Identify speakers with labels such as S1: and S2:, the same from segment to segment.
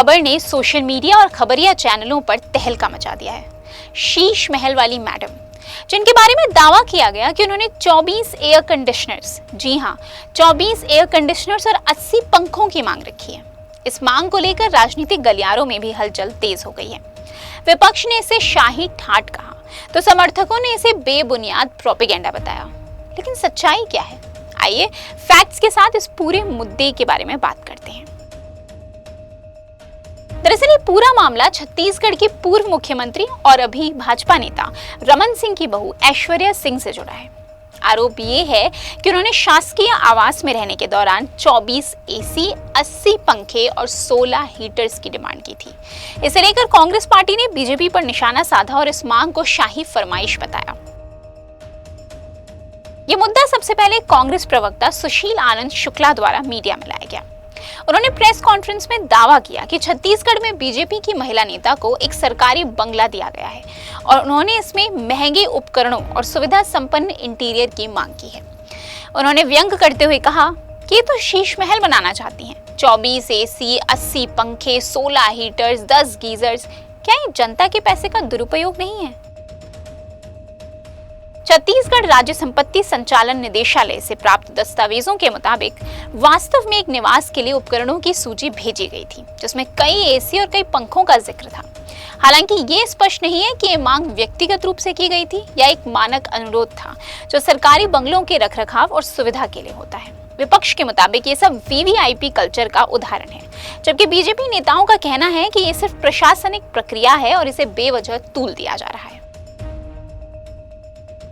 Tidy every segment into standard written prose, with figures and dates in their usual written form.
S1: खबर ने social media और खबरिया चैनलों पर तहलका मचा दिया है। शीश महल वाली मैडम, जिनके बारे में दावा किया गया कि उन्होंने 24 एयर कंडीशनर्स, जी हां 24 एयर कंडीशनर्स और 80 पंखों की मांग रखी है। इस मांग को लेकर राजनीतिक गलियारों में भी हलचल तेज हो गई है। विपक्ष ने इसे शाही ठाट कहा तो समर्थकों ने इसे बेबुनियाद प्रोपेगेंडा बताया। लेकिन सच्चाई क्या है? आइए फैक्ट्स के साथ इस पूरे मुद्दे के बारे में बात करते हैं। दरअसल ये पूरा मामला छत्तीसगढ़ की पूर्व मुख्यमंत्री और अभी भाजपा नेता रमन सिंह की बहू ऐश्वर्या सिंह से जुड़ा है। आरोप ये है कि उन्होंने शासकीय आवास में रहने के दौरान 24 एसी, 80 पंखे और 16 हीटर्स की डिमांड की थी। इसे लेकर कांग्रेस पार्टी ने बीजेपी पर निशाना साधा और इस मांग को शाही फरमाइश बताया। ये मुद्दा सबसे पहले कांग्रेस प्रवक्ता सुशील आनंद शुक्ला द्वारा मीडिया में लाया गया। उन्होंने प्रेस कॉन्फ्रेंस में दावा किया कि छत्तीसगढ़ में बीजेपी की महिला नेता को एक सरकारी बंगला दिया गया है और उन्होंने इसमें महंगे उपकरणों और सुविधा संपन्न इंटीरियर की मांग की है। उन्होंने व्यंग करते हुए कहा कि ये तो शीश महल बनाना चाहती हैं। 24 एसी, 80 पंखे, 16 हीटर्स, 10 गीजर्स, क्या ये जनता के पैसे का दुरुपयोग नहीं है? छत्तीसगढ़ राज्य संपत्ति संचालन निदेशालय से प्राप्त दस्तावेजों के मुताबिक वास्तव में एक निवास के लिए उपकरणों की सूची भेजी गई थी, जिसमें कई एसी और कई पंखों का जिक्र था। हालांकि ये स्पष्ट नहीं है कि ये मांग व्यक्तिगत रूप से की गई थी या एक मानक अनुरोध था जो सरकारी बंगलों के रखरखाव और सुविधा के लिए होता है। विपक्ष के मुताबिक ये सब वीवीआईपी कल्चर का उदाहरण है, जबकि बीजेपी नेताओं का कहना है कि ये सिर्फ प्रशासनिक प्रक्रिया है और इसे बेवजह तूल दिया जा रहा है।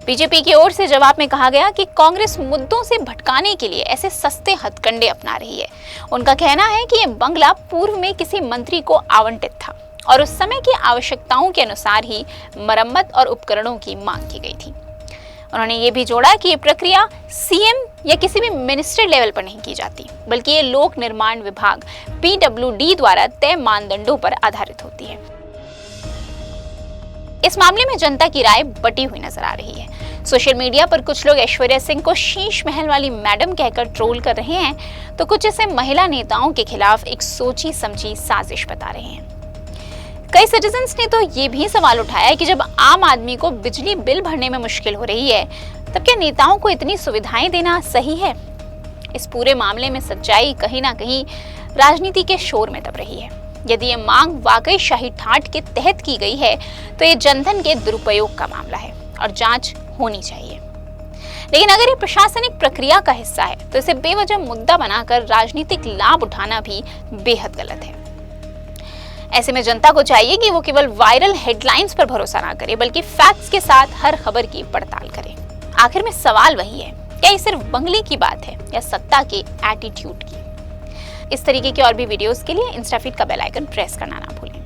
S1: बीजेपी की ओर से जवाब में कहा गया कि कांग्रेस मुद्दों से भटकाने के लिए ऐसे सस्ते हथकंडे अपना रही है। उनका कहना है कि यह बंगला पूर्व में किसी मंत्री को आवंटित था और उस समय की आवश्यकताओं के अनुसार ही मरम्मत और उपकरणों की मांग की गई थी। उन्होंने ये भी जोड़ा कि ये प्रक्रिया सीएम या किसी भी मिनिस्टर लेवल पर नहीं की जाती, बल्कि ये लोक निर्माण विभाग PWD द्वारा तय मानदंडों पर आधारित होती है। इस मामले में जनता की राय बटी हुई नजर आ रही है। सोशल मीडिया पर कुछ लोग ऐश्वर्या सिंह को शीश महल वाली मैडम कहकर ट्रोल कर रहे हैं, तो कुछ इसे महिला नेताओं के खिलाफ एक सोची समझी साजिश बता रहे हैं। कई सिटीजन्स ने तो ये भी सवाल उठाया कि जब आम आदमी को बिजली बिल भरने में मुश्किल हो रही है, तब क्या नेताओं को इतनी सुविधाएं देना सही है? इस पूरे मामले में सच्चाई कहीं ना कहीं राजनीति के शोर में दब रही है। यदि ये मांग वाकई शाही ठाट के तहत की गई है तो ये जनधन के दुरुपयोग का मामला है और जांच होनी चाहिए। लेकिन अगर ये प्रशासनिक प्रक्रिया का हिस्सा है तो इसे बेवजह मुद्दा बनाकर राजनीतिक लाभ उठाना भी बेहद गलत है। ऐसे में जनता को चाहिए कि वो केवल वायरल हेडलाइंस पर भरोसा ना करे, बल्कि फैक्ट्स के साथ हर खबर की पड़ताल करे। आखिर में सवाल वही है, क्या ये सिर्फ बंगले की बात है या सत्ता के एटीट्यूड की? इस तरीके के और भी वीडियोस के लिए इंस्टाफीड का बेल आइकन प्रेस करना ना भूलें।